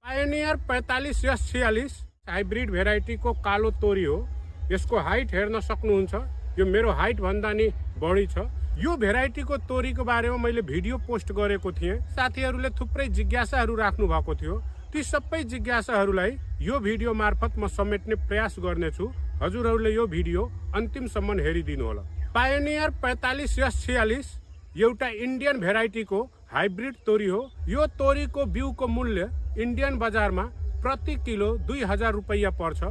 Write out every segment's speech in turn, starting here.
Pioneer 4546 hybrid variety को कालो तोरी हो। यसको हाइट हेर्न सक्नुहुन्छ। यो मेरो हाइट भन्दा नि बढी छ। यो भेराइटी को तोरी को बारेमा मैले भिडियो पोस्ट गरेको थिएँ। साथीहरूले थुप्रै जिज्ञासाहरू राख्नु भएको थियो। ती सबै जिज्ञासाहरूलाई यो भिडियो मार्फत म समेट्ने प्रयास गर्नेछु। हजुरहरूले यो भिडियो अन्तिमसम्म हेरिदिनु होला। पायोनियर 4546 एउटा इन्डियन भेराइटी को हाइब्रिड तोरी हो। यो तोरी को बिउ को मूल्य इन्डियन बजारमा प्रति किलो 2000 रुपैयाँ पर्छ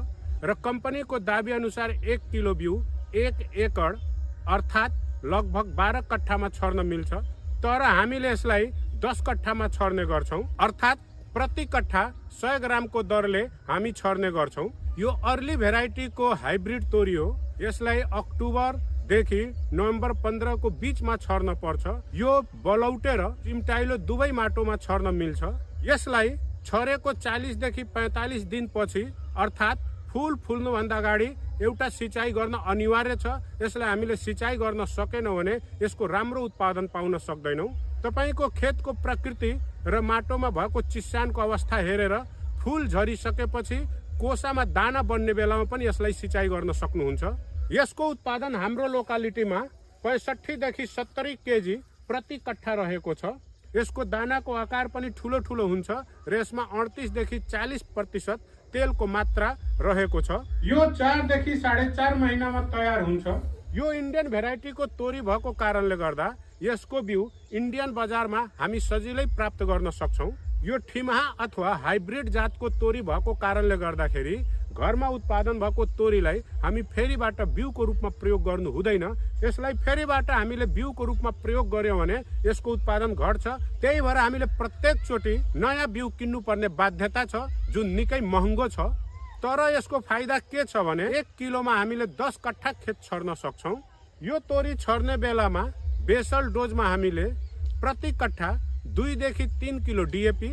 र कंपनी को दाबी अनुसार 1 किलो बिउ 1 एकड़ अर्थात लगभग 12 कट्ठामा छर्न मिल्छ। तर हामीले यसलाई 10 कट्ठामा छर्ने गर्छौं, अर्थात प्रति कट्ठा 100 ग्राम को दरले हामी छर्ने गर्छौं। यो अर्ली भेराइटी को हाइब्रिड तोरी हो। यसलाई अक्टोबर देखि नोभेम्बर 15 को बीचमा छर्न पर्छ। यो बलौटे र चिम्टाइलो दुवै माटोमा छर्न मिल्छ। यसलाई छरेको 40 देखि 45 दिन पछि अर्थात फूल फुल्नु भन्दा अगाडि एउटा सिंचाई गर्न अनिवार्य छ। यसलाई हामीले सिंचाई गर्न सकेनौं भने यसको राम्रो उत्पादन पाउन सक्दैनौं। तपाईको खेतको प्रकृति र माटोमा भएको चिस्यानको अवस्था हेरेर फूल झरिसकेपछि कोसामा दाना बन्ने बेलामा पनि यसलाई सिंचाई गर्न सक्नुहुन्छ। यसको उत्पादन हाम्रो लोकालिटीमा 65 देखि 70 केजी प्रति कट्ठा रहेको छ। यसको दानाको आकार पनि ठूलो ठूलो हुन्छ र यसमा 38 देखि 40% तेलको मात्रा रहेको छ। यो 4 देखि 4.5 महिनामा तयार हुन्छ। यो इन्डियन भेराइटी को तोरी भएको कारणले गर्दा यसको बिउ इन्डियन बजारमा हामी सजिलै प्राप्त गर्न सक्छौं। यो ठिमहा अथवा हाइब्रिड जातको तोरी भएको कारणले गर्दाखेरि घरमा उत्पादन भएको तोरीलाई हामी फेरिबाट बिउको रूपमा प्रयोग गर्नु हुँदैन। यसलाई फेरिबाट हामीले बिउको रूपमा प्रयोग गर्यौं भने यसको उत्पादन घट्छ। त्यही भएर हामीले प्रत्येक चोटी नयाँ बिउ किन्नु पर्ने बाध्यता छ, जुन निकै महँगो छ। तर यसको फाइदा के छ भने 1 किलोमा हामीले 10 कट्ठा खेत छर्न सक्छौं। यो तोरी छर्ने बेलामा बेसल डोजमा हामीले प्रति कट्ठा 2 देखि 3 किलो डीएपी,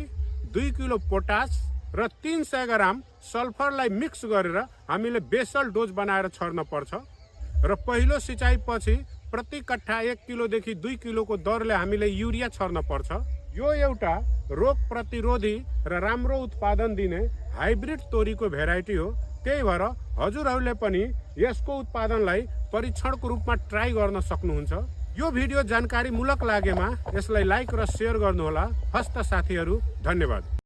2 किलो पोटास र 300 ग्राम सल्फरलाई मिक्स गरेर हामीले बेसल डोज बनाएर छर्न पर्छ र पहिलो सिंचाई पछि प्रति कट्ठा 1 किलो देखि 2 किलो को दरले हामीले युरिया छर्न पर्छ। यो एउटा रोग प्रतिरोधी र राम्रो उत्पादन दिने हाइब्रिड तोरीको भेराइटी हो। त्यही भएर हजुरहरूले पनि यसको उत्पादनलाई परीक्षणको रूपमा ट्राई गर्न सक्नुहुन्छ। यो भिडियो जानकारीमूलक लागेमा यसलाई लाइक र शेयर गर्नुहोला। हस्त साथीहरू, धन्यवाद।